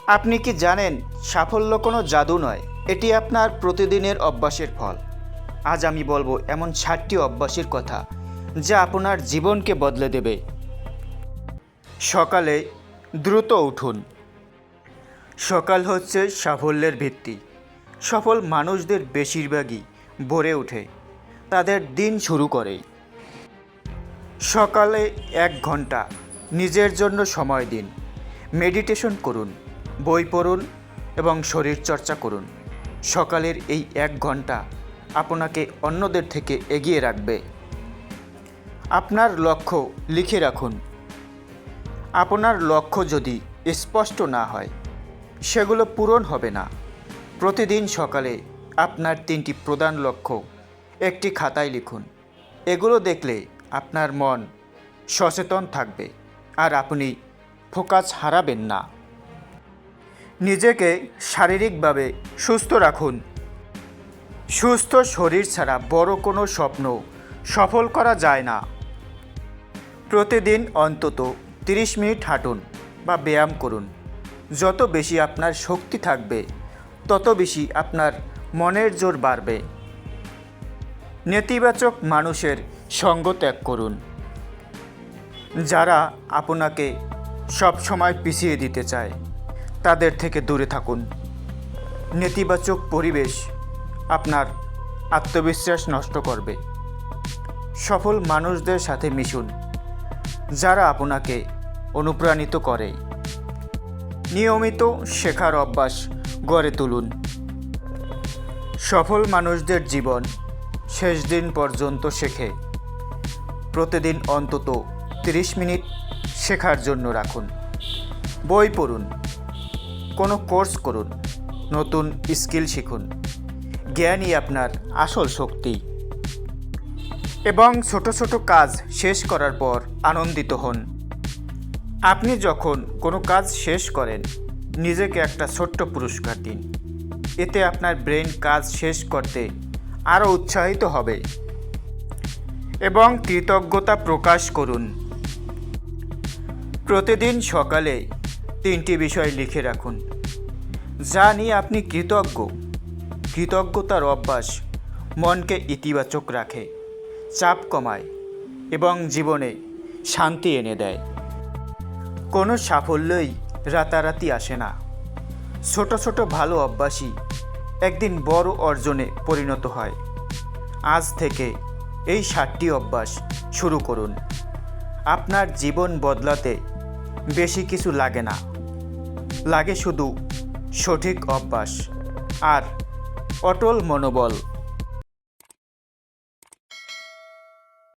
আপনি কি জানেন সাফল্য কোনো জাদু নয়, এটি আপনার প্রতিদিনের অভ্যাসের ফল। আজ আমি বলবো এমন ৬০টি অভ্যাসের কথা যা আপনার জীবনকে বদলে দেবে। সকালে দ্রুত উঠুন। সকাল হচ্ছে সাফল্যের ভিত্তি। সফল মানুষদের বেশিরভাগই ভোরে ওঠে, তাদের দিন শুরু করে। সকালে ১ ঘন্টা নিজের জন্য সময় দিন। মেডিটেশন করুন, বই পড়ুন এবং শরীরচর্চা করুন। সকালের এই ১ ঘন্টা আপনাকে অন্যদের থেকে এগিয়ে রাখবে। আপনার লক্ষ্য লিখে রাখুন। আপনার লক্ষ্য যদি স্পষ্ট না হয়, সেগুলো পূরণ হবে না। প্রতিদিন সকালে আপনার ৩টি প্রধান লক্ষ্য একটি খাতায় লিখুন। এগুলো দেখলে আপনার মন সচেতন থাকবে আর আপনি ফোকাস হারাবেন না। নিজেকে শারীরিকভাবে সুস্থ রাখুন। সুস্থ শরীর ছাড়া বড় কোনো স্বপ্ন সফল করা যায় না। প্রতিদিন অন্তত ৩০ মিনিট হাঁটুন বা ব্যায়াম করুন। যত বেশি আপনার শক্তি থাকবে, তত বেশি আপনার মনের জোর বাড়বে। নেতিবাচক মানুষের সঙ্গ ত্যাগ করুন। যারা আপনাকে সবসময় পিছিয়ে দিতে চায়, তাদের থেকে দূরে থাকুন। নেতিবাচক পরিবেশ আপনার আত্মবিশ্বাস নষ্ট করবে। সফল মানুষদের সাথে মিশুন, যারা আপনাকে অনুপ্রাণিত করে। নিয়মিত শেখার অভ্যাস গড়ে তুলুন। সফল মানুষদের জীবন শেষ দিন পর্যন্ত শেখে। প্রতিদিন অন্তত ৩০ মিনিট শেখার জন্য রাখুন। বই পড়ুন, কোনো কোর্স করুন, নতুন স্কিল শিখুন। জ্ঞানই আপনার আসল শক্তি। এবং ছোট ছোট কাজ শেষ করার পর আনন্দিত হন। আপনি যখন কোনো কাজ শেষ করেন, নিজেকে একটা ছোট্ট পুরস্কার দিন। এতে আপনার ব্রেন কাজ শেষ করতে আরও উৎসাহিত হবে। এবং কৃতজ্ঞতা প্রকাশ করুন। প্রতিদিন সকালে ৩টি বিষয় লিখে রাখুন যা নিয়ে আপনি কৃতজ্ঞ। কৃতজ্ঞতার অভ্যাস মনকে ইতিবাচক রাখে, চাপ কমায় এবং জীবনে শান্তি এনে দেয়। কোনো সাফল্যই রাতারাতি আসে না। ছোট ছোট ভালো অভ্যাসই একদিন বড় অর্জনে পরিণত হয়। আজ থেকে এই ৬০টি অভ্যাস শুরু করুন। আপনার জীবন বদলাতে বেশি কিছু লাগে না, লাগে শুধু সঠিক অভ্যাস আর অটল মনোবল।